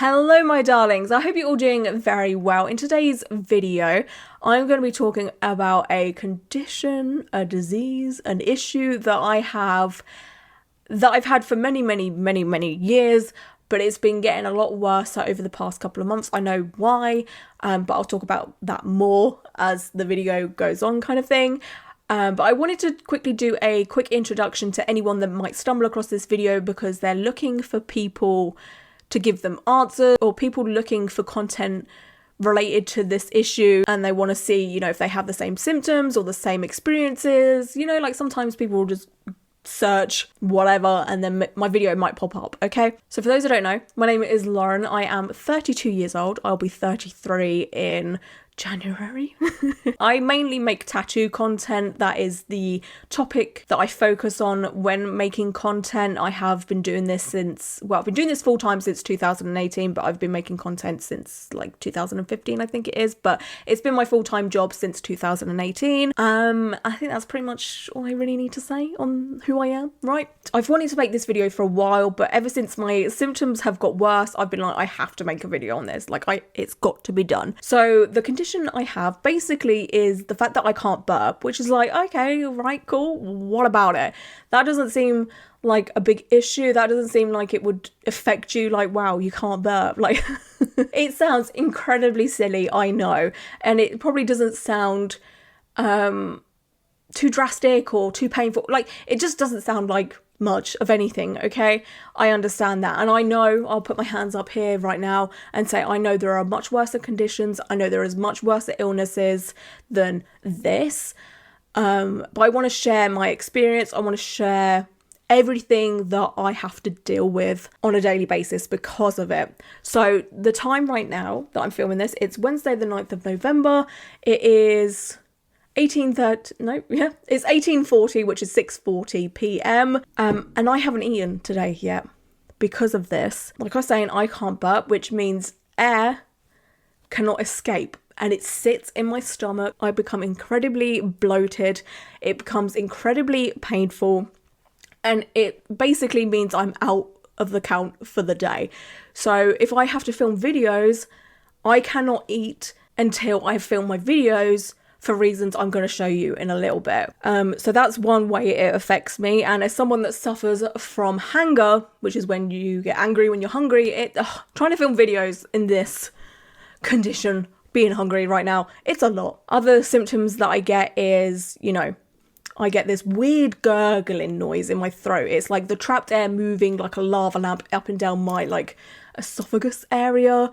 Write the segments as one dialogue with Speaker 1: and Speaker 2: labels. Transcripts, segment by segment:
Speaker 1: Hello my darlings, I hope you're all doing very well. In today's video, I'm going to be talking about a condition, a disease, an issue that I've had for many years, but it's been getting a lot worse over the past couple of months. I know why, but I'll talk about that more as the video goes on kind of thing. But I wanted to quickly do a quick introduction to anyone that might stumble across this video because they're looking for people to give them answers, or people looking for content related to this issue and they want to see, if they have the same symptoms or the same experiences. Like sometimes people will just search whatever and then my video might pop up, okay? So for those who don't know, my name is Lauren. I am 32 years old. I'll be 33 in January. I mainly make tattoo content. That is the topic that I focus on when making content. I have been doing this I've been doing this full time since 2018, but I've been making content since like 2015, I think it is, but it's been my full-time job since 2018. I think that's pretty much all I really need to say on who I am, right? I've wanted to make this video for a while, but ever since my symptoms have got worse, I've been like, I have to make a video on this. It's got to be done. So the condition I have basically is the fact that I can't burp, which is like, okay, right, cool. What about it? That doesn't seem like a big issue. That doesn't seem like it would affect you. Like, wow, you can't burp. Like, it sounds incredibly silly, I know. And it probably doesn't sound too drastic or too painful. Like, it just doesn't sound like much of anything, okay? I understand that, and I know, I'll put my hands up here right now and say I know there are much worse conditions. I know there is much worse illnesses than this, but I want to share my experience. I want to share everything that I have to deal with on a daily basis because of it. So the time right now that I'm filming this, it's Wednesday the 9th of November. It is it's 18:40, which is 6:40 p.m. And I haven't eaten today yet because of this. Like I was saying, I can't burp, which means air cannot escape and it sits in my stomach. I become incredibly bloated. It becomes incredibly painful, and it basically means I'm out of the count for the day. So if I have to film videos, I cannot eat until I film my videos, for reasons I'm going to show you in a little bit. So that's one way it affects me. And as someone that suffers from hanger, which is when you get angry when you're hungry, trying to film videos in this condition, being hungry right now, it's a lot. Other symptoms that I get is, I get this weird gurgling noise in my throat. It's like the trapped air moving like a lava lamp up and down my esophagus area.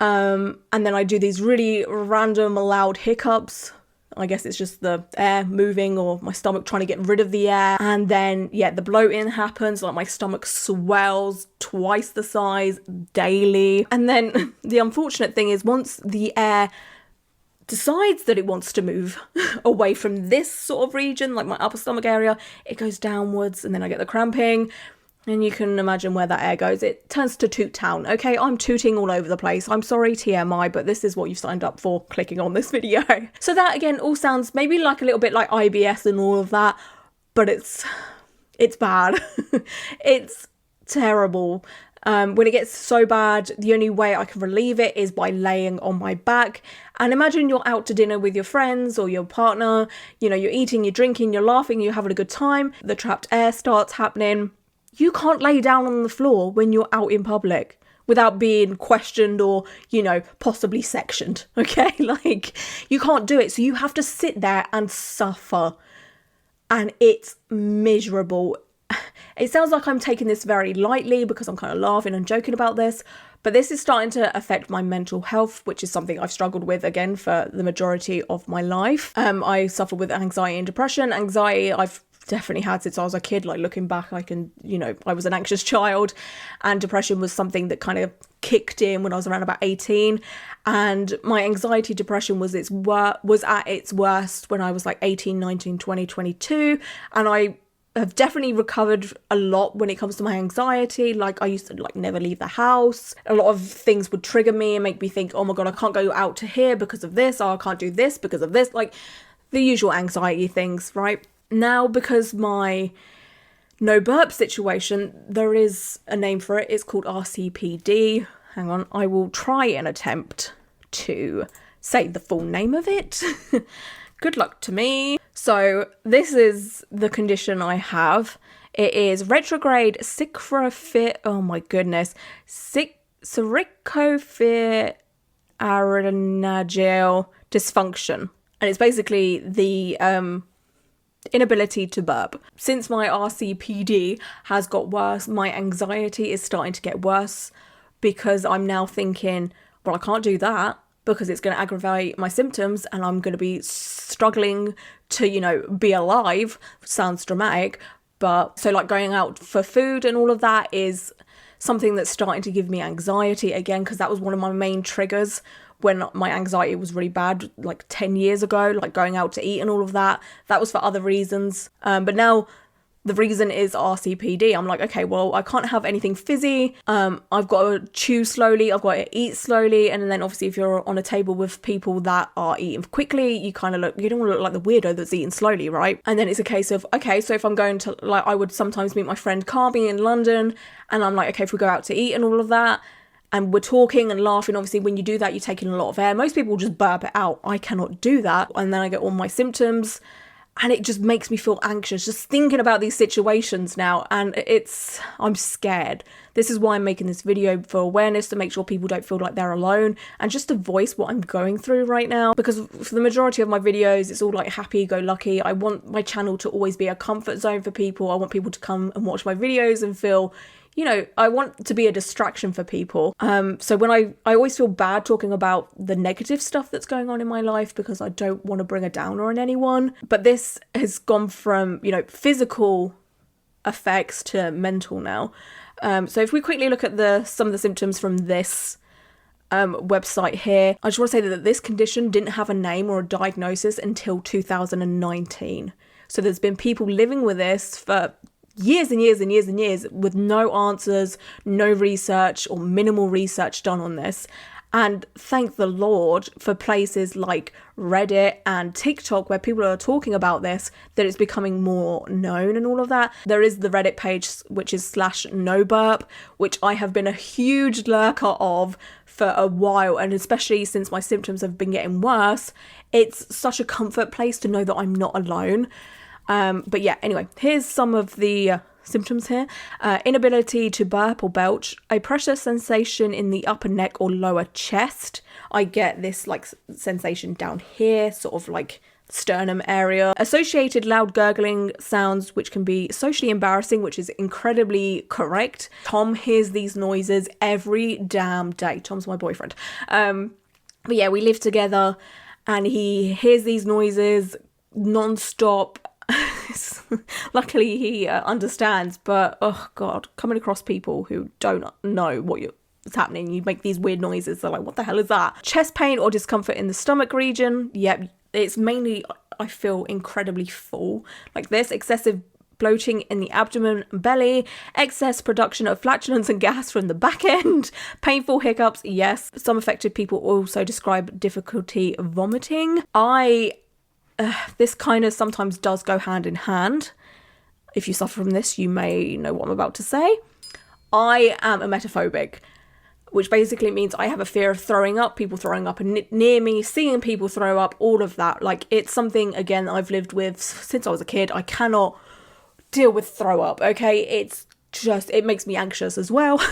Speaker 1: And then I do these really random loud hiccups. I guess it's just the air moving or my stomach trying to get rid of the air. And then, the bloating happens. Like my stomach swells twice the size daily. And then the unfortunate thing is once the air decides that it wants to move away from this sort of region, like my upper stomach area, it goes downwards and then I get the cramping. And you can imagine where that air goes. It turns to toot town. Okay, I'm tooting all over the place. I'm sorry, TMI, but this is what you've signed up for clicking on this video. So that, again, all sounds maybe like a little bit like IBS and all of that, but it's bad. It's terrible. When it gets so bad, the only way I can relieve it is by laying on my back. And imagine you're out to dinner with your friends or your partner. You're eating, you're drinking, you're laughing, you're having a good time. The trapped air starts happening. You can't lay down on the floor when you're out in public without being questioned or, possibly sectioned, okay? You can't do it. So you have to sit there and suffer. And it's miserable. It sounds like I'm taking this very lightly because I'm kind of laughing and joking about this, but this is starting to affect my mental health, which is something I've struggled with, again, for the majority of my life. I suffer with anxiety and depression. Anxiety, I've definitely had since I was a kid. Looking back, I was an anxious child, and depression was something that kind of kicked in when I was around about 18, and my anxiety depression was at its worst when I was 18, 19, 20, 22, and I have definitely recovered a lot when it comes to my anxiety. I used to never leave the house. A lot of things would trigger me and make me think, oh my god, I can't go out to here because of this, or I can't do this because of this, the usual anxiety things, right? Now, because my No Burp situation, there is a name for it. It's called RCPD. hang on, I will try and attempt to say the full name of it. Good luck to me. So this is the condition I have. It is retrograde cricopharyngeus, oh my goodness, cricopharyngeus dysfunction. And it's basically the inability to burp. Since my RCPD has got worse, my anxiety is starting to get worse because I'm now thinking, well, I can't do that because it's going to aggravate my symptoms and I'm going to be struggling to, you know, be alive. Sounds dramatic, but so like going out for food and all of that is something that's starting to give me anxiety again, because that was one of my main triggers when my anxiety was really bad, like 10 years ago, like going out to eat and all of that. That was for other reasons. But now the reason is RCPD. I'm like, okay, well, I can't have anything fizzy. I've got to chew slowly. I've got to eat slowly. And then obviously if you're on a table with people that are eating quickly, you kind of you don't want to look like the weirdo that's eating slowly, right? And then it's a case of, okay, so if I'm going to, like, I would sometimes meet my friend Carby in London, and I'm like, okay, if we go out to eat and all of that, and we're talking and laughing, obviously when you do that, you're taking a lot of air. Most people just burp it out. I cannot do that. And then I get all my symptoms and it just makes me feel anxious just thinking about these situations now. And I'm scared. This is why I'm making this video, for awareness, to make sure people don't feel like they're alone and just to voice what I'm going through right now. Because for the majority of my videos, it's all like happy-go-lucky. I want my channel to always be a comfort zone for people. I want people to come and watch my videos and feel, you know, I want to be a distraction for people. So when I always feel bad talking about the negative stuff that's going on in my life because I don't want to bring a downer on anyone. But this has gone from, you know, physical effects to mental now. So if we quickly look at some of the symptoms from this website here, I just want to say that this condition didn't have a name or a diagnosis until 2019. So there's been people living with this for years and years and years and years with no answers, no research or minimal research done on this. And thank the Lord for places like Reddit and TikTok where people are talking about this, that it's becoming more known and all of that. There is the Reddit page, which is /No Burp, which I have been a huge lurker of for a while. And especially since my symptoms have been getting worse, it's such a comfort place to know that I'm not alone. But yeah, anyway, here's some of the symptoms here. Inability to burp or belch, a pressure sensation in the upper neck or lower chest. I get this like sensation down here, sort of like sternum area. Associated loud gurgling sounds, which can be socially embarrassing, which is incredibly correct. Tom hears these noises every damn day. Tom's my boyfriend. But yeah, we live together and he hears these noises non-stop. Luckily he understands, but oh god, coming across people who don't know what's happening, you make these weird noises, they're like, what the hell is that? Chest pain or discomfort in the stomach region. Yep, it's mainly, I feel incredibly full like this. Excessive bloating in the abdomen and belly, excess production of flatulence and gas from the back end, painful hiccups. Yes, some affected people also describe difficulty vomiting. This kind of sometimes does go hand in hand. If you suffer from this, you may know what I'm about to say. I am emetophobic, which basically means I have a fear of throwing up, people throwing up near me, seeing people throw up, all of that. Like, it's something, again, I've lived with since I was a kid. I cannot deal with throw up, okay? It's just, it makes me anxious as well.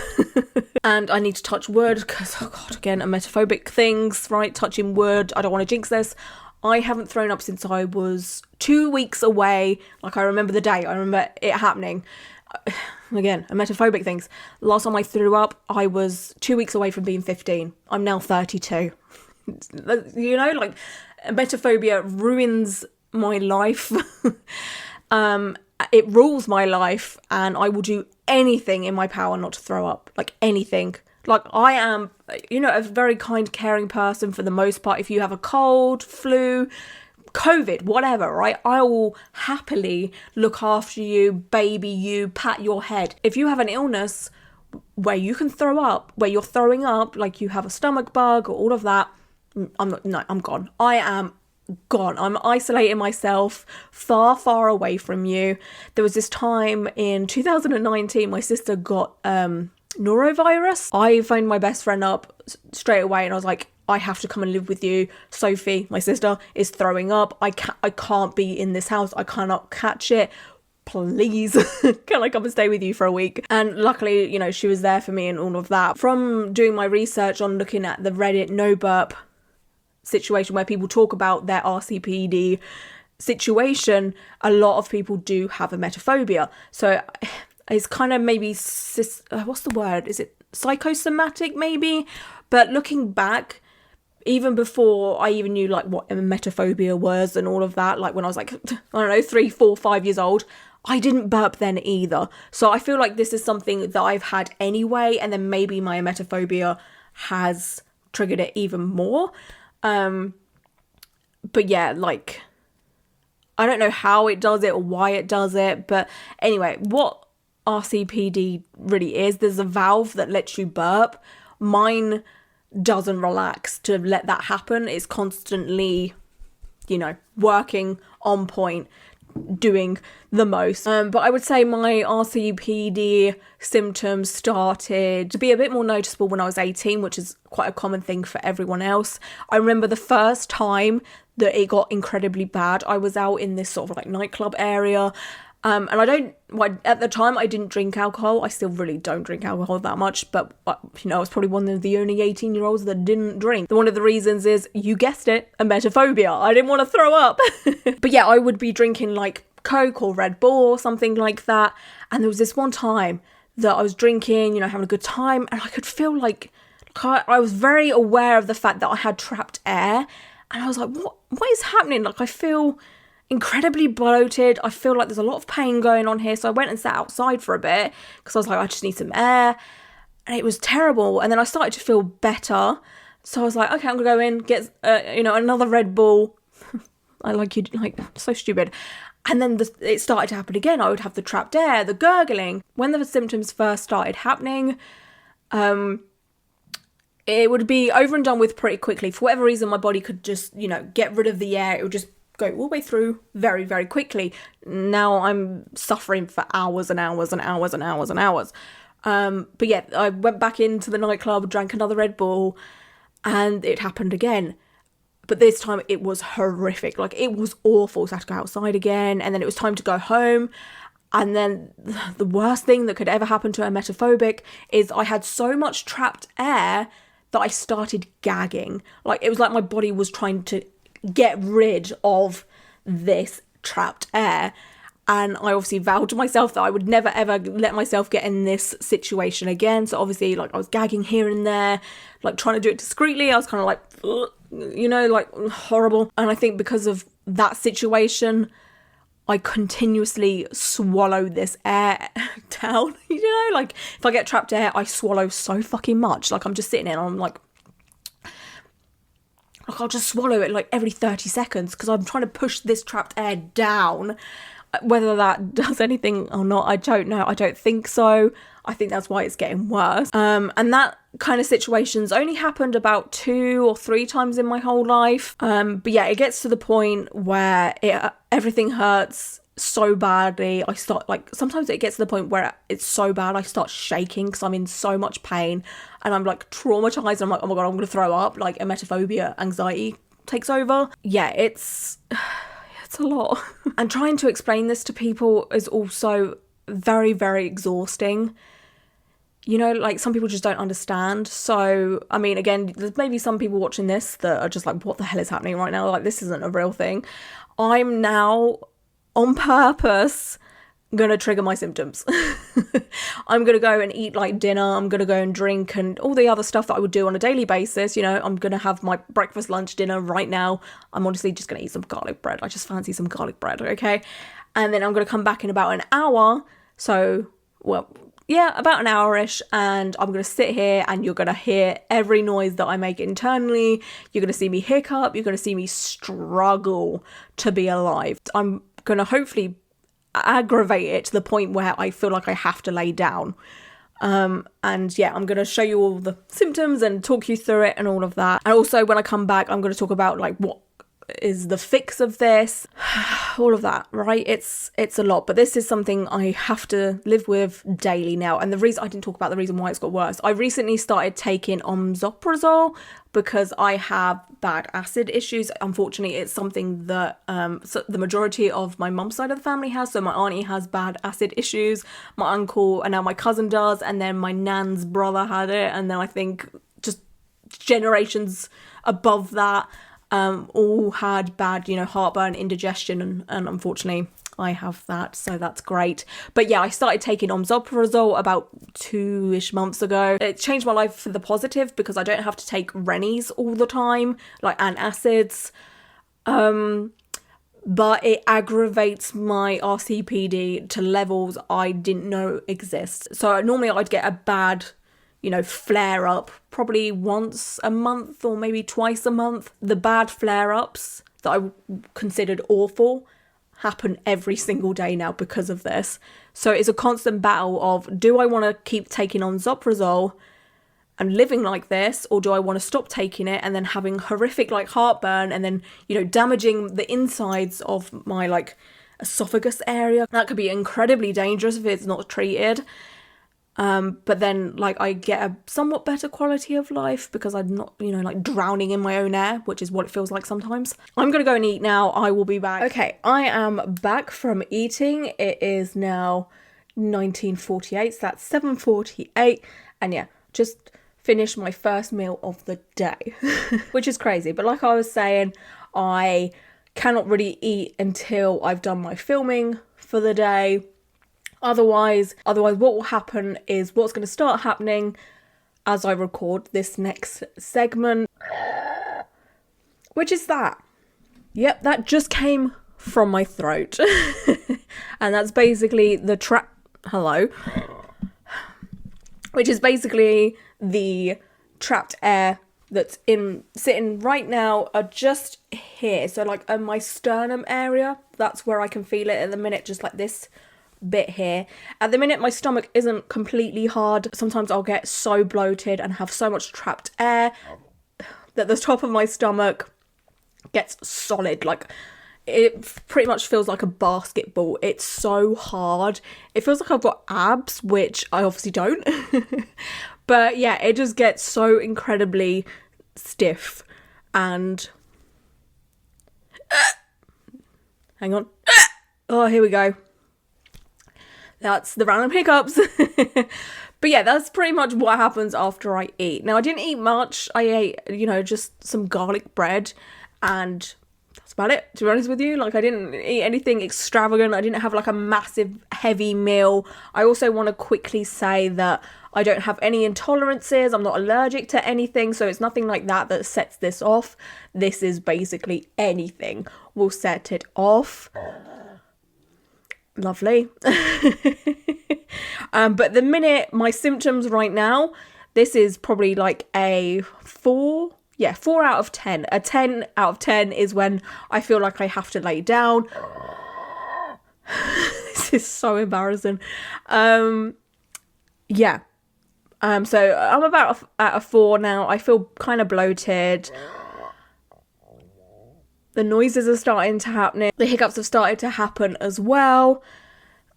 Speaker 1: And I need to touch wood because, oh god, again, emetophobic things, right? Touching wood, I don't want to jinx this. I haven't thrown up since I was 2 weeks away. Like, I remember the day. I remember it happening. Again, emetophobic things. Last time I threw up, I was 2 weeks away from being 15. I'm now 32. You know, like, emetophobia ruins my life. It rules my life, and I will do anything in my power not to throw up. Like, anything. Like, I am, you know, a very kind, caring person for the most part. If you have a cold, flu, COVID, whatever, right? I will happily look after you, baby you, pat your head. If you have an illness where you can throw up, where you're throwing up, like you have a stomach bug or all of that, I'm gone. I am gone. I'm isolating myself far, far away from you. There was this time in 2019, my sister got norovirus. I phoned my best friend up straight away and I was like, I have to come and live with you. Sophie, my sister, is throwing up. I can't be in this house. I cannot catch it. Please, can I come and stay with you for a week? And luckily, you know, she was there for me and all of that. From doing my research on looking at the Reddit No Burp situation where people talk about their RCPD situation, a lot of people do have emetophobia. So it's kind of maybe, what's the word? Is it psychosomatic maybe? But looking back, even before I even knew like what emetophobia was and all of that, like when I was like, I don't know, 3, 4, 5 years old, I didn't burp then either. So I feel like this is something that I've had anyway, and then maybe my emetophobia has triggered it even more. But yeah, like, I don't know how it does it or why it does it, but anyway, what RCPD really is, there's a valve that lets you burp. Mine doesn't relax to let that happen. It's constantly, you know, working on point, doing the most. But I would say my RCPD symptoms started to be a bit more noticeable when I was 18, which is quite a common thing for everyone else. I remember the first time that it got incredibly bad, I was out in this sort of like nightclub area. And at the time I didn't drink alcohol. I still really don't drink alcohol that much, but you know, I was probably one of the only 18-year-olds that didn't drink. One of the reasons is, you guessed it, emetophobia. I didn't want to throw up. But yeah, I would be drinking like Coke or Red Bull or something like that. And there was this one time that I was drinking, you know, having a good time, and I could feel like I was very aware of the fact that I had trapped air. And I was like, what is happening? Like, I feel incredibly bloated. I feel like there's a lot of pain going on here. So I went and sat outside for a bit because I was like, I just need some air. And it was terrible. And then I started to feel better. So I was like, okay, I'm gonna go in, get you know, another Red Bull. So stupid. And then it started to happen again. I would have the trapped air, the gurgling. When the symptoms first started happening, it would be over and done with pretty quickly. For whatever reason, my body could just, you know, get rid of the air. It would just go all the way through very, very quickly. Now I'm suffering for hours and hours and hours and hours and hours. But yeah, I went back into the nightclub, drank another Red Bull, and it happened again. But this time it was horrific. Like, it was awful. So I had to go outside again, and then it was time to go home. And then the worst thing that could ever happen to a emetophobic is I had so much trapped air that I started gagging. Like, it was like my body was trying to get rid of this trapped air. And I obviously vowed to myself that I would never ever let myself get in this situation again. So obviously, like, I was gagging here and there, like trying to do it discreetly. I was kind of like, you know, like, horrible. And I think because of that situation, I continuously swallow this air down. You know, like, if I get trapped air, I swallow so fucking much. Like, I'm just sitting there and I'm like I'll just swallow it like every 30 seconds because I'm trying to push this trapped air down. Whether that does anything or not, I don't know. I don't think so. I think that's why it's getting worse. And that kind of situation's only happened about 2 or 3 times in my whole life. But yeah, it gets to the point where everything hurts so badly. I start, like, sometimes it gets to the point where it's so bad I start shaking because I'm in so much pain and I'm like traumatized and I'm like, oh my god, I'm gonna throw up. Like, emetophobia, anxiety takes over. Yeah, it's a lot. And trying to explain this to people is also very, very exhausting. You know, like, some people just don't understand. So, I mean, again, there's maybe some people watching this that are just like, what the hell is happening right now? Like, this isn't a real thing. I'm now, on purpose, gonna trigger my symptoms. I'm gonna go and eat like dinner. I'm gonna go and drink and all the other stuff that I would do on a daily basis. You know, I'm gonna have my breakfast, lunch, dinner right now. I'm honestly just gonna eat some garlic bread. I just fancy some garlic bread, okay? And then I'm gonna come back in about an hour. So, well, yeah, about an hour-ish, and I'm gonna sit here and you're gonna hear every noise that I make internally. You're gonna see me hiccup. You're gonna see me struggle to be alive. I'm gonna hopefully aggravate it to the point where I feel like I have to lay down. And yeah, I'm going to show you all the symptoms and talk you through it and all of that. And also, when I come back, I'm going to talk about like what is the fix of this? All of that, right? It's a lot, but this is something I have to live with daily now. And the reason I didn't talk about the reason why it's got worse, I recently started taking omeprazole because I have bad acid issues. Unfortunately, it's something that so the majority of my mum's side of the family has. So my auntie has bad acid issues, my uncle, and now my cousin does, and then my nan's brother had it, and then I think just generations above that all had bad, heartburn, indigestion, and unfortunately I have that, so that's great. But yeah, I started taking omeprazole about 2-ish months ago. It changed my life for the positive because I don't have to take Rennies all the time, like antacids. But it aggravates my RCPD to levels I didn't know exist. So normally I'd get a bad, flare up probably once a month or maybe twice a month. The bad flare ups that I considered awful happen every single day now because of this. So it's a constant battle of, do I want to keep taking on omeprazole and living like this, or do I want to stop taking it and then having horrific heartburn and then damaging the insides of my esophagus area? That could be incredibly dangerous if it's not treated. But then I get a somewhat better quality of life because I'm not, drowning in my own air, which is what it feels like sometimes. I'm going to go and eat now. I will be back. Okay, I am back from eating. It is now 19:48, so that's 7:48. And yeah, just finished my first meal of the day, which is crazy. But like I was saying, I cannot really eat until I've done my filming for the day. Otherwise what will happen is what's going to start happening as I record this next segment, which is that. Yep, that just came from my throat. And that's basically the which is basically the trapped air that's sitting right now just here. So in my sternum area, that's where I can feel it at the minute, just like this bit here. At the minute my stomach isn't completely hard. Sometimes I'll get so bloated and have so much trapped air that the top of my stomach gets solid. It pretty much feels like a basketball. It's so hard. It feels like I've got abs, which I obviously don't. But yeah, it just gets so incredibly stiff. And hang on. Oh, here we go. That's the random hiccups. But yeah, that's pretty much what happens after I eat. Now, I didn't eat much. I ate, just some garlic bread, and that's about it, to be honest with you. I didn't eat anything extravagant. I didn't have a massive heavy meal. I also want to quickly say that I don't have any intolerances. I'm not allergic to anything, so it's nothing like that sets this off. This is basically anything will set it off. Lovely. But the minute my symptoms right now, this is probably a 4 out of 10. A 10 out of 10 is when I feel like I have to lay down. This is so embarrassing. Yeah. So I'm about at a 4 now. I feel kind of bloated. The noises are starting to happen. The hiccups have started to happen as well.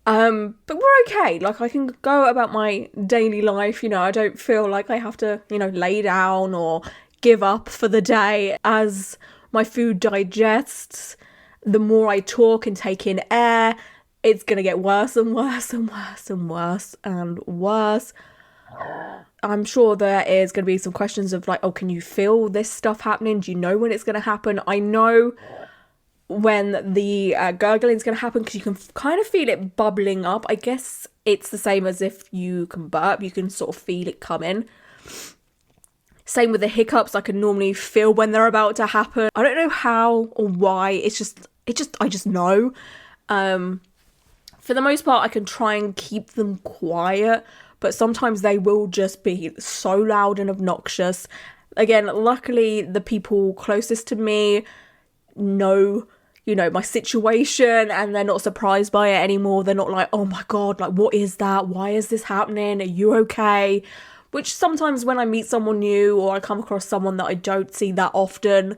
Speaker 1: But we're okay. I can go about my daily life. I don't feel like I have to, lay down or give up for the day. As my food digests, the more I talk and take in air, it's going to get worse and worse and worse and worse and worse. I'm sure there is going to be some questions of can you feel this stuff happening? Do you know when it's going to happen? I know when the gurgling is going to happen because you can kind of feel it bubbling up. I guess it's the same as if you can burp. You can sort of feel it coming. Same with the hiccups. I can normally feel when they're about to happen. I don't know how or why. I just know. For the most part, I can try and keep them quiet, but sometimes they will just be so loud and obnoxious. Again, luckily, the people closest to me know, my situation, and they're not surprised by it anymore. They're not like, oh my God, what is that? Why is this happening? Are you okay? Which sometimes when I meet someone new or I come across someone that I don't see that often,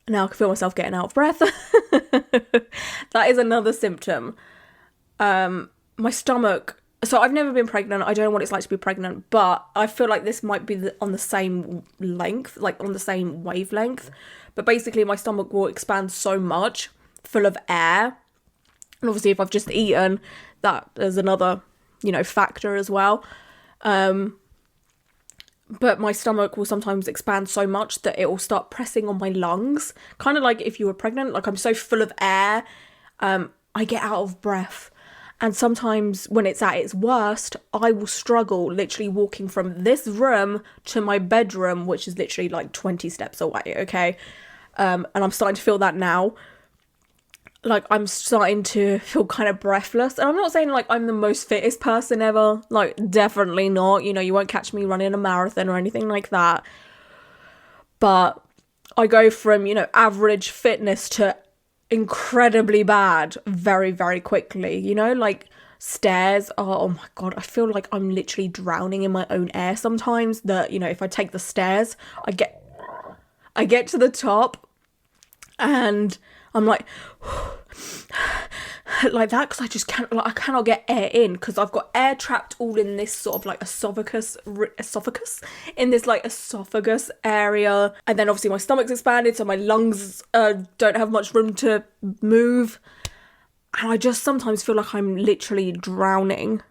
Speaker 1: Now I can feel myself getting out of breath. That is another symptom. My stomach. So I've never been pregnant. I don't know what it's like to be pregnant, but I feel like this might be on the same length, like on the same wavelength. But basically my stomach will expand so much, full of air. And obviously if I've just eaten, that is another, factor as well. But my stomach will sometimes expand so much that it will start pressing on my lungs. Kind of like if you were pregnant, like I'm so full of air, I get out of breath. And sometimes when it's at its worst, I will struggle literally walking from this room to my bedroom, which is literally like 20 steps away, okay? And I'm starting to feel that now. Like, I'm starting to feel kind of breathless. And I'm not saying, like, I'm the most fittest person ever. Like, definitely not. You won't catch me running a marathon or anything like that. But I go from, average fitness to incredibly bad very, very quickly. Like, stairs are, oh my God, I feel like I'm literally drowning in my own air sometimes. That, if I take the stairs, I get to the top and I'm like like that, because I just can't, I cannot get air in, because I've got air trapped all in this sort of like esophagus in this like esophagus area. And then obviously my stomach's expanded, so my lungs don't have much room to move, and I just sometimes feel like I'm literally drowning.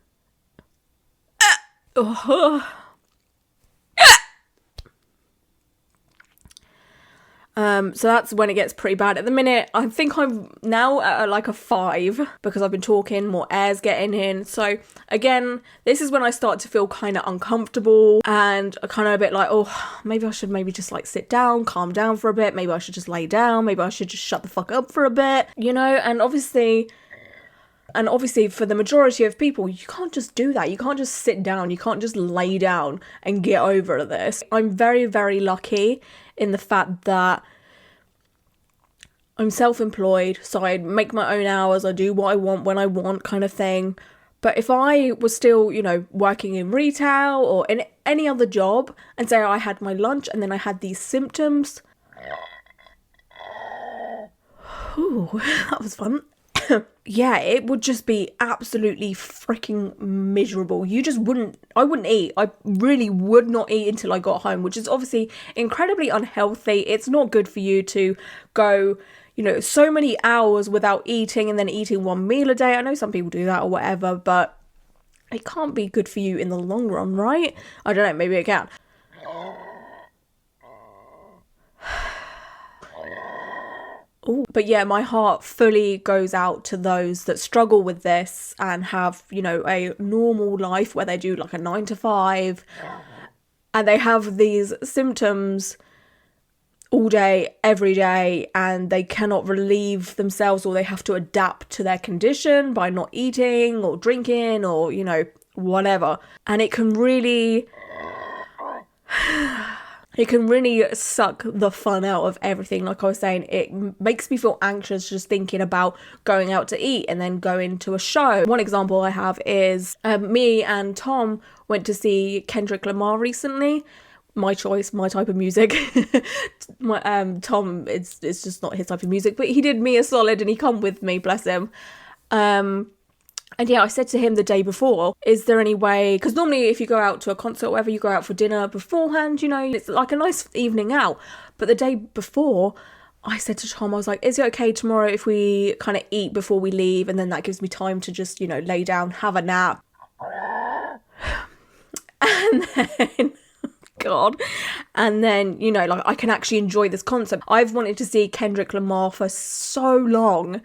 Speaker 1: So that's when it gets pretty bad. At the minute, I think I'm now at like a 5 because I've been talking, more air's getting in. So again, this is when I start to feel kind of uncomfortable and kind of a bit like, oh, maybe I should just like sit down, calm down for a bit. Maybe I should just lay down. Maybe I should just shut the fuck up for a bit, and obviously for the majority of people, you can't just do that. You can't just sit down. You can't just lay down and get over this. I'm very, very lucky in the fact that I'm self-employed, so I make my own hours, I do what I want when I want, kind of thing. But if I was still, working in retail or in any other job, and say I had my lunch and then I had these symptoms, ooh, that was fun. Yeah, it would just be absolutely freaking miserable. I wouldn't eat. I really would not eat until I got home, which is obviously incredibly unhealthy. It's not good for you to go, so many hours without eating and then eating one meal a day. I know some people do that or whatever, but it can't be good for you in the long run, right? I don't know, maybe it can. Ooh. But yeah, my heart fully goes out to those that struggle with this and have, a normal life where they do like a 9 to 5 and they have these symptoms all day, every day, and they cannot relieve themselves, or they have to adapt to their condition by not eating or drinking or, whatever. And it can really suck the fun out of everything. Like I was saying, it makes me feel anxious just thinking about going out to eat and then going to a show. One example I have is me and Tom went to see Kendrick Lamar recently. My choice, my type of music. Tom, it's just not his type of music, but he did me a solid and he come with me, bless him. And yeah, I said to him the day before, is there any way, because normally if you go out to a concert or whatever, you go out for dinner beforehand, it's like a nice evening out. But the day before, I said to Tom, I was like, is it okay tomorrow if we kind of eat before we leave? And then that gives me time to just, lay down, have a nap. And then... God. And then, like I can actually enjoy this concert. I've wanted to see Kendrick Lamar for so long.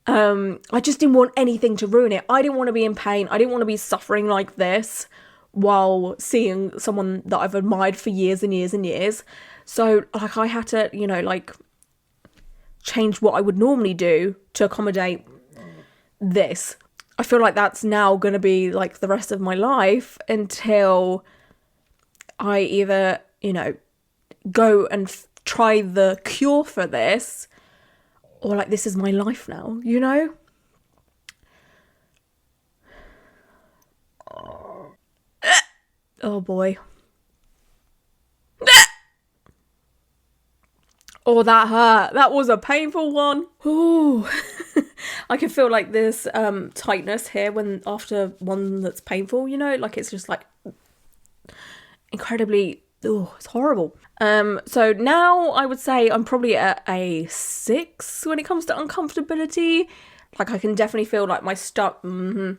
Speaker 1: I just didn't want anything to ruin it. I didn't want to be in pain. I didn't want to be suffering like this while seeing someone that I've admired for years and years and years. So like I had to, like change what I would normally do to accommodate this. I feel like that's now going to be like the rest of my life until I either, go and try the cure for this, or like this is my life now, Oh boy. Oh, that hurt. That was a painful one. Ooh. I can feel like this tightness here when after one that's painful, you know, like it's just like incredibly, oh, it's horrible. So now I would say I'm probably at a 6 when it comes to uncomfortability. Like I can definitely feel like my stomach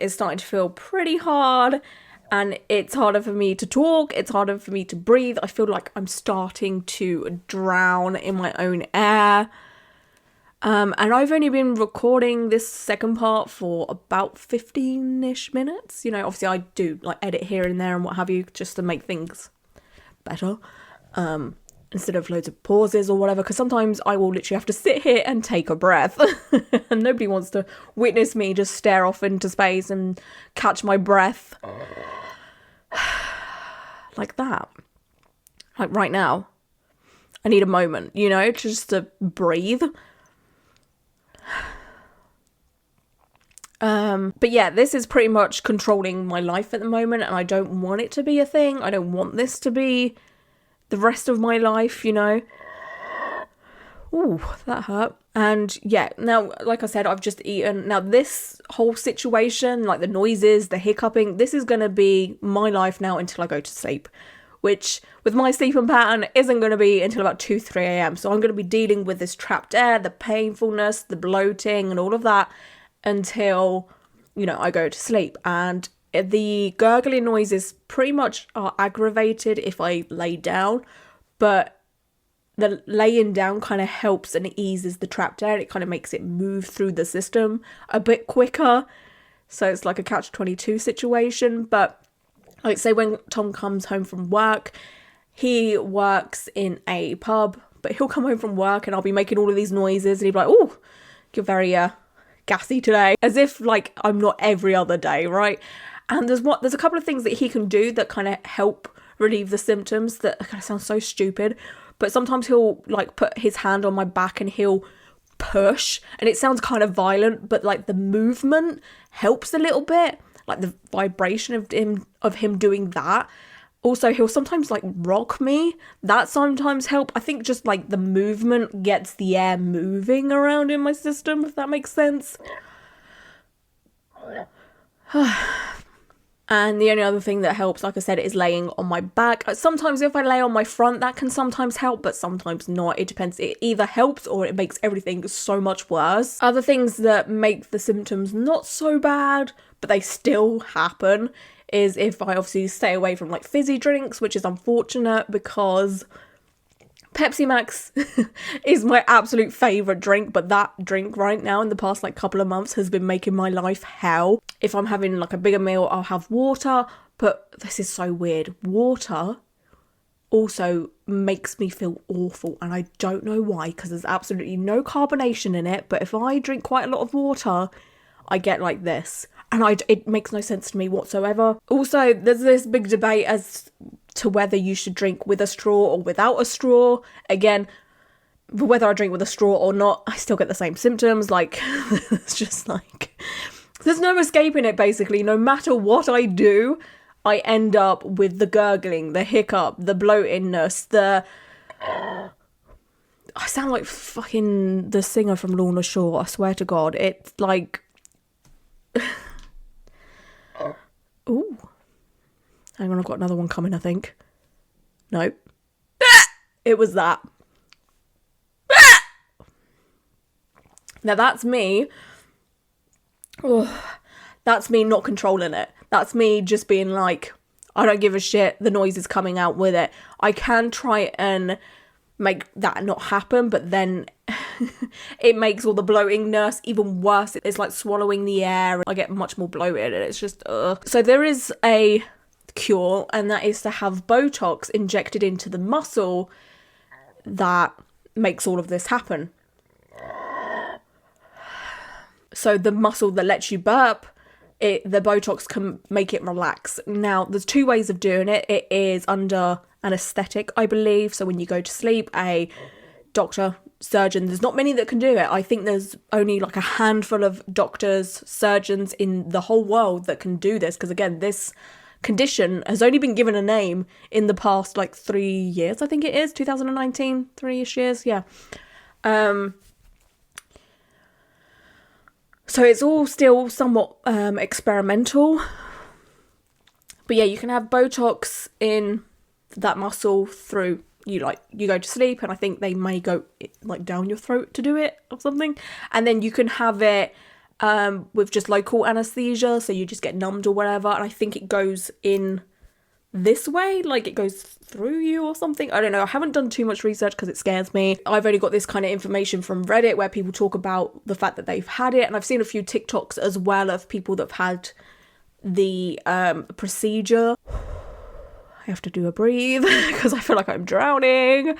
Speaker 1: is starting to feel pretty hard. And it's harder for me to talk, it's harder for me to breathe. I feel like I'm starting to drown in my own air. And I've only been recording this second part for about 15-ish minutes. You know, obviously I do like edit here and there and what have you, just to make things better. Instead of loads of pauses or whatever, because sometimes I will literally have to sit here and take a breath. And nobody wants to witness me just stare off into space and catch my breath. Like that. Like right now. I need a moment, you know, just to breathe. But yeah, this is pretty much controlling my life at the moment, and I don't want it to be a thing. I don't want this to be the rest of my life, you know. Ooh, that hurt. And yeah, now, like I said, I've just eaten. Now, this whole situation, like the noises, the hiccuping, this is going to be my life now until I go to sleep. Which, with my sleeping pattern, isn't going to be until about 2, 3 a.m. So I'm going to be dealing with this trapped air, the painfulness, the bloating, and all of that until, you know, I go to sleep. And the gurgling noises pretty much are aggravated if I lay down. But the laying down kind of helps and eases the trapped air. It kind of makes it move through the system a bit quicker. So it's like a catch-22 situation. But like say when Tom comes home from work, he works in a pub, but he'll come home from work and I'll be making all of these noises and he'll be like, oh, you're very gassy today. As if like I'm not every other day, right? And there's a couple of things that he can do that kind of help relieve the symptoms that kind of sound so stupid. But sometimes he'll like put his hand on my back and he'll push, and it sounds kind of violent, but like the movement helps a little bit, like the vibration of him doing that. Also, he'll sometimes like rock me. That sometimes help. I think just like the movement gets the air moving around in my system, if that makes sense. And the only other thing that helps, like I said, is laying on my back. Sometimes if I lay on my front, that can sometimes help, but sometimes not. It depends. It either helps or it makes everything so much worse. Other things that make the symptoms not so bad, but they still happen, is if I obviously stay away from like fizzy drinks, which is unfortunate because Pepsi Max is my absolute favourite drink, but that drink right now in the past like couple of months has been making my life hell. If I'm having like a bigger meal, I'll have water, but this is so weird. Water also makes me feel awful, and I don't know why, because there's absolutely no carbonation in it, but if I drink quite a lot of water, I get like this, and it makes no sense to me whatsoever. Also, there's this big debate as to whether you should drink with a straw or without a straw. Again, whether I drink with a straw or not, I still get the same symptoms. Like, it's just like, there's no escaping it, basically. No matter what I do, I end up with the gurgling, the hiccup, the bloatingness, I sound like fucking the singer from Lorna Shore, I swear to God. It's like... Ooh. Hang on, I've got another one coming, I think. Nope. It was that. Now that's me. Oh, that's me not controlling it. That's me just being like, I don't give a shit. The noise is coming out with it. I can try and make that not happen, but then it makes all the bloatingness even worse. It's like swallowing the air. I get much more bloated and it's just, ugh. So there is a cure, and that is to have Botox injected into the muscle that makes all of this happen. So the muscle that lets you burp, the Botox can make it relax. Now, there's 2 ways of doing it. It is under anaesthetic, I believe. So when you go to sleep, a doctor, surgeon, there's not many that can do it. I think there's only like a handful of doctors, surgeons in the whole world that can do this. Because again, this condition has only been given a name in the past like 3 years, I think it is, 2019, 3-ish years, yeah. So it's all still somewhat experimental. But yeah, you can have Botox in that muscle through, you go to sleep, and I think they may go like down your throat to do it or something. And then you can have it with just local anesthesia, so you just get numbed or whatever. And I think it goes in this way, like it goes through you or something. I don't know. I haven't done too much research because it scares me. I've only got this kind of information from Reddit where people talk about the fact that they've had it. And I've seen a few TikToks as well of people that have had the procedure. I have to do a breathe because I feel like I'm drowning.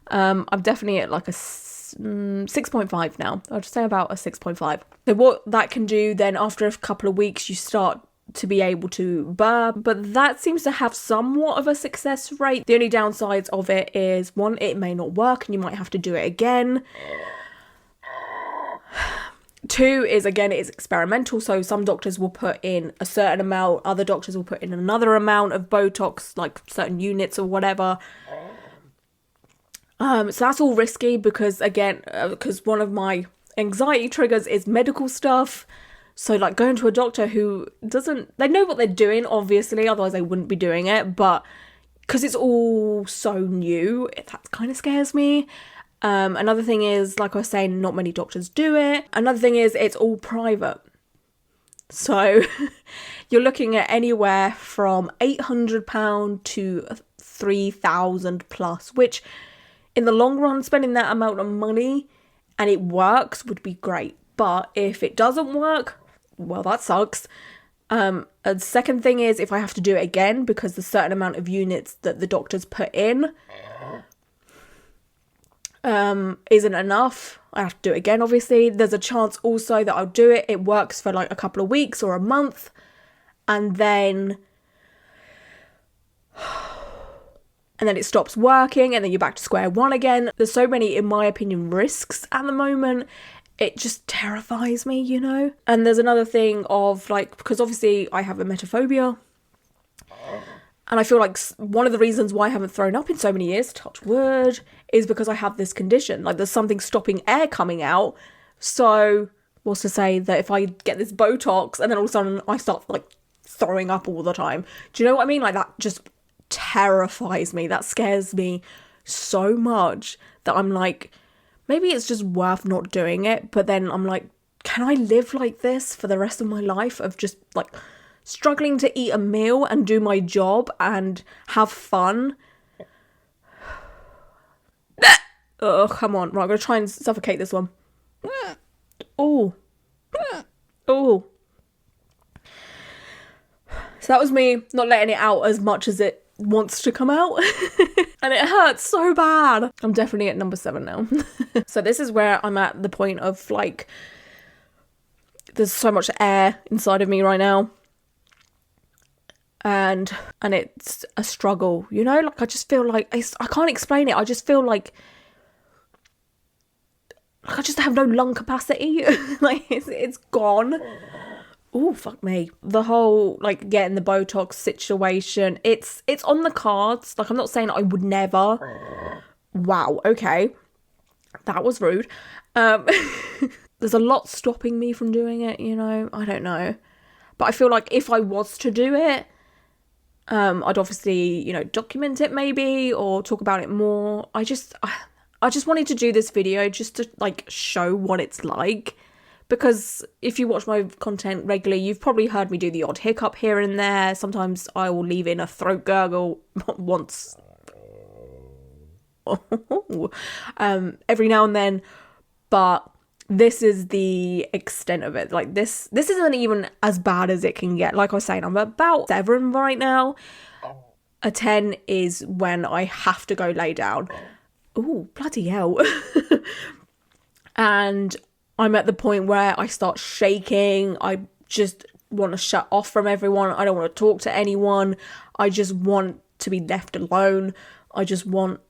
Speaker 1: I'm definitely at like a 6.5 now. I'll just say about a 6.5. So what that can do then, after a couple of weeks, you start to be able to burp, but that seems to have somewhat of a success rate. The only downsides of it is, one, it may not work and you might have to do it again. 2 is, again, it is experimental, so some doctors will put in a certain amount, other doctors will put in another amount of Botox, like certain units or whatever. So that's all risky because, again, because one of my anxiety triggers is medical stuff. So like going to a doctor who they know what they're doing, obviously, otherwise they wouldn't be doing it, but because it's all so new, that kind of scares me. Another thing is, like I was saying, not many doctors do it. Another thing is it's all private. So you're looking at anywhere from £800 to £3,000 plus, which in the long run, spending that amount of money and it works would be great. But if it doesn't work, well, that sucks. And second thing is, if I have to do it again because the certain amount of units that the doctors put in isn't enough, I have to do it again, obviously. There's a chance also that I'll do it, it works for like a couple of weeks or a month, and then it stops working, and then you're back to square one again. There's so many, in my opinion, risks at the moment. It just terrifies me, you know? And there's another thing of like, because obviously I have emetophobia, and I feel like one of the reasons why I haven't thrown up in so many years, touch wood, is because I have this condition. Like there's something stopping air coming out. So what's to say that if I get this Botox and then all of a sudden I start like throwing up all the time? Do you know what I mean? Like that just terrifies me. That scares me so much that I'm like, maybe it's just worth not doing it. But then I'm like, can I live like this for the rest of my life, of just like struggling to eat a meal and do my job and have fun? Oh, come on. Right, I'm going to try and suffocate this one. Oh. Oh. So that was me not letting it out as much as it wants to come out. And it hurts so bad. I'm definitely at number 7 now. So this is where I'm at the point of like, there's so much air inside of me right now. And it's a struggle, you know? Like I just feel like, I can't explain it. I just feel like I just have no lung capacity. Like it's gone. Oh, fuck me. The whole like getting the Botox situation, it's on the cards. Like I'm not saying I would never. Wow, okay. That was rude. There's a lot stopping me from doing it, you know? I don't know. But I feel like if I was to do it, I'd obviously, you know, document it maybe or talk about it more. I just wanted to do this video just to like show what it's like, because if you watch my content regularly, you've probably heard me do the odd hiccup here and there. Sometimes I will leave in a throat gurgle once, every now and then, but this is the extent of it. Like this isn't even as bad as it can get. Like I was saying, I'm about 7 right now. A 10 is when I have to go lay down. Oh, bloody hell. And I'm at the point where I start shaking. I just want to shut off from everyone. I don't want to talk to anyone. I just want to be left alone. I just want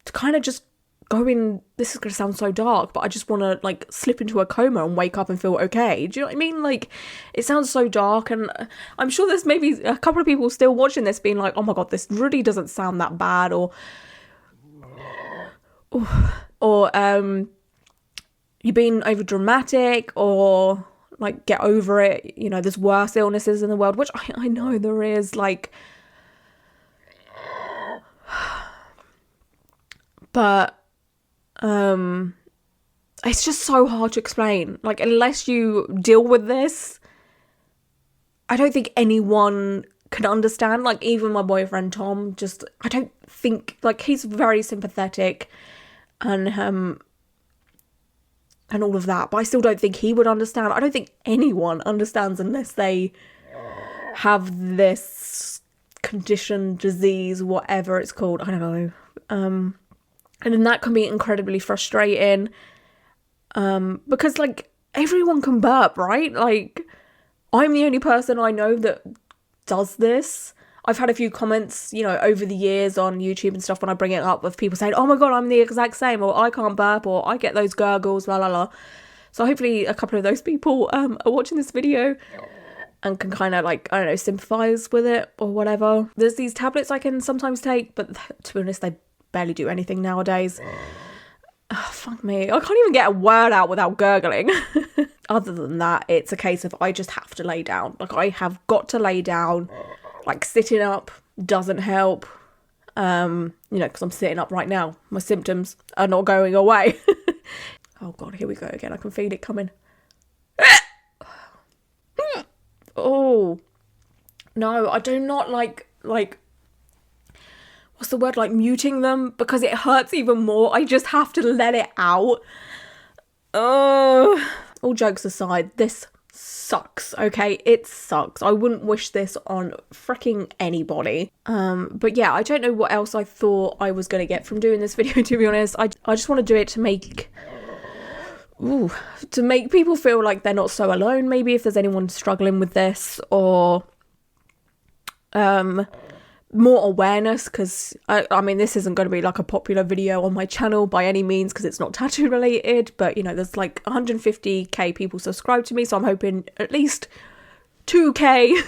Speaker 1: to kind of just this is going to sound so dark, but I just want to like slip into a coma and wake up and feel okay. Do you know what I mean? Like, it sounds so dark, and I'm sure there's maybe a couple of people still watching this being like, oh my God, this really doesn't sound that bad, or you're being over dramatic, or like, get over it. You know, there's worse illnesses in the world, which I know there is, like, but it's just so hard to explain. Like, unless you deal with this, I don't think anyone can understand. Like, even my boyfriend Tom, I don't think, like, he's very sympathetic and all of that, but I still don't think he would understand. I don't think anyone understands unless they have this condition, disease, whatever it's called. I don't know. And then that can be incredibly frustrating, because, like, everyone can burp, right? Like, I'm the only person I know that does this. I've had a few comments, you know, over the years on YouTube and stuff when I bring it up, of people saying, oh my God, I'm the exact same, or I can't burp, or I get those gurgles, la la la. So hopefully a couple of those people are watching this video and can kind of, like, I don't know, sympathise with it or whatever. There's these tablets I can sometimes take, but to be honest, they barely do anything nowadays. Oh, fuck me. I can't even get a word out without gurgling. Other than that, it's a case of I just have to lay down. Like, I have got to lay down. Like, sitting up doesn't help. You know, because I'm sitting up right now. My symptoms are not going away. Oh God, here we go again. I can feel it coming. Oh. No, I do not like, what's the word, like, muting them, because it hurts even more. I just have to let it out. Oh, all jokes aside, this sucks, okay? It sucks. I wouldn't wish this on freaking anybody. But yeah, I don't know what else I thought I was going to get from doing this video, to be honest. I just want to do it to make people feel like they're not so alone, maybe, if there's anyone struggling with this, or more awareness, because I mean, this isn't going to be like a popular video on my channel by any means, because it's not tattoo related, but you know, there's like 150k people subscribed to me, so I'm hoping at least 2k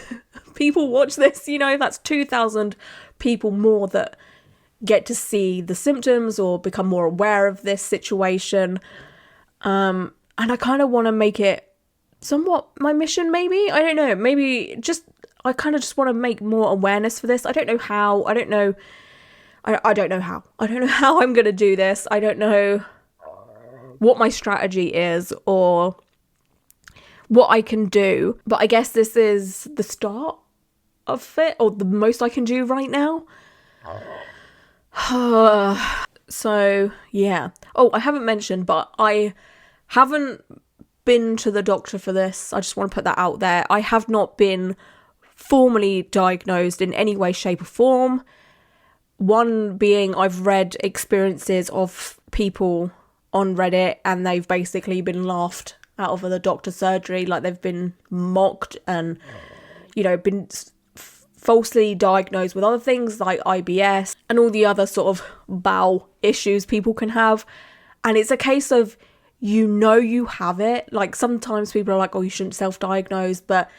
Speaker 1: people watch this. You know, that's 2,000 people more that get to see the symptoms or become more aware of this situation, and I kind of want to make it somewhat my mission, maybe. I don't know, maybe just I kind of just want to make more awareness for this. I don't know how. I don't know how. I don't know how I'm going to do this. I don't know what my strategy is or what I can do. But I guess this is the start of it, or the most I can do right now. So, yeah. Oh, I haven't mentioned, but I haven't been to the doctor for this. I just want to put that out there. I have not been formally diagnosed in any way, shape or form. One being, I've read experiences of people on Reddit and they've basically been laughed out of the doctor's surgery, like they've been mocked and, you know, been falsely diagnosed with other things like IBS and all the other sort of bowel issues people can have. And it's a case of, you know, you have it. Like, sometimes people are like, oh, you shouldn't self-diagnose, but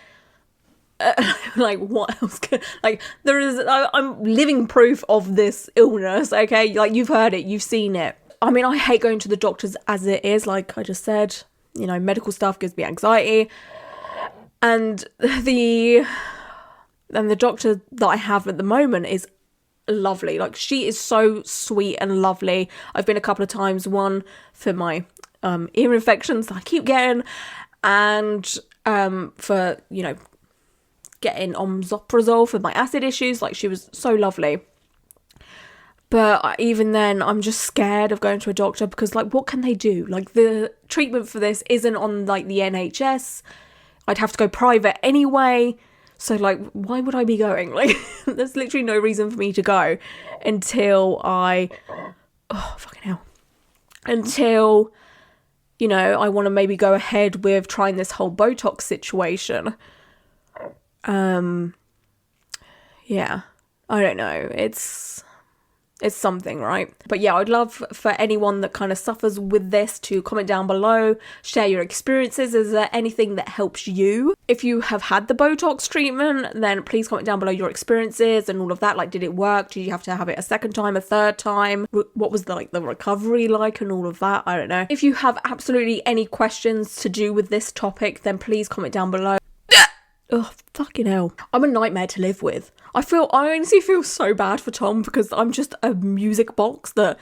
Speaker 1: like, what else can, like, there is, I'm living proof of this illness, okay? Like, you've heard it, you've seen it. I mean, I hate going to the doctors as it is, like I just said, you know, medical stuff gives me anxiety. And the doctor that I have at the moment is lovely. Like, she is so sweet and lovely. I've been a couple of times, one for my ear infections that I keep getting, and for, you know, getting omeprazole for my acid issues. Like, she was so lovely. But even then, I'm just scared of going to a doctor because, like, what can they do? Like, the treatment for this isn't on, like, the NHS. I'd have to go private anyway. So, like, why would I be going? Like, there's literally no reason for me to go until until, you know, I want to maybe go ahead with trying this whole Botox situation. Yeah, I don't know. It's It's something, right? But yeah, I'd love for anyone that kind of suffers with this to comment down below, share your experiences. Is there anything that helps you? If you have had the Botox treatment, then please comment down below your experiences and all of that. Like, did it work? Did you have to have it a second time, a third time? What was the recovery like and all of that? I don't know. If you have absolutely any questions to do with this topic, then please comment down below. Oh, fucking hell. I'm a nightmare to live with. I honestly feel so bad for Tom because I'm just a music box that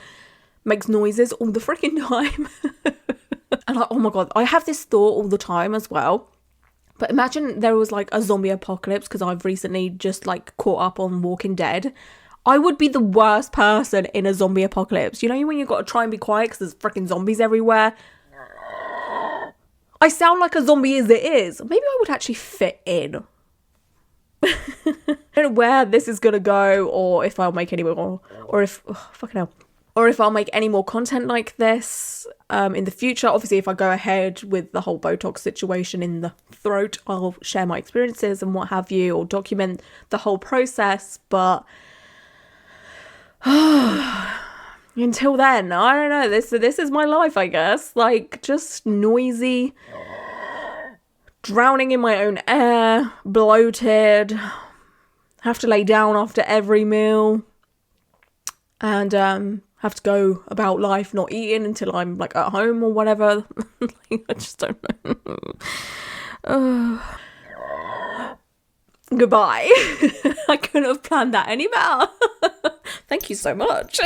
Speaker 1: makes noises all the freaking time. And oh my God, I have this thought all the time as well. But imagine there was like a zombie apocalypse, because I've recently just like caught up on Walking Dead. I would be the worst person in a zombie apocalypse. You know when you've got to try and be quiet because there's freaking zombies everywhere? I sound like a zombie as it is. Maybe I would actually fit in. I don't know where this is gonna go, or if I'll make any more, or if fucking hell, or if I'll make any more content like this in the future. Obviously, if I go ahead with the whole Botox situation in the throat, I'll share my experiences and what have you, or document the whole process. But until then, I don't know. This is my life, I guess. Like, just noisy, drowning in my own air, bloated, have to lay down after every meal, and have to go about life not eating until I'm like at home or whatever. Like, I just don't know. Goodbye. I couldn't have planned that any better. Thank you so much.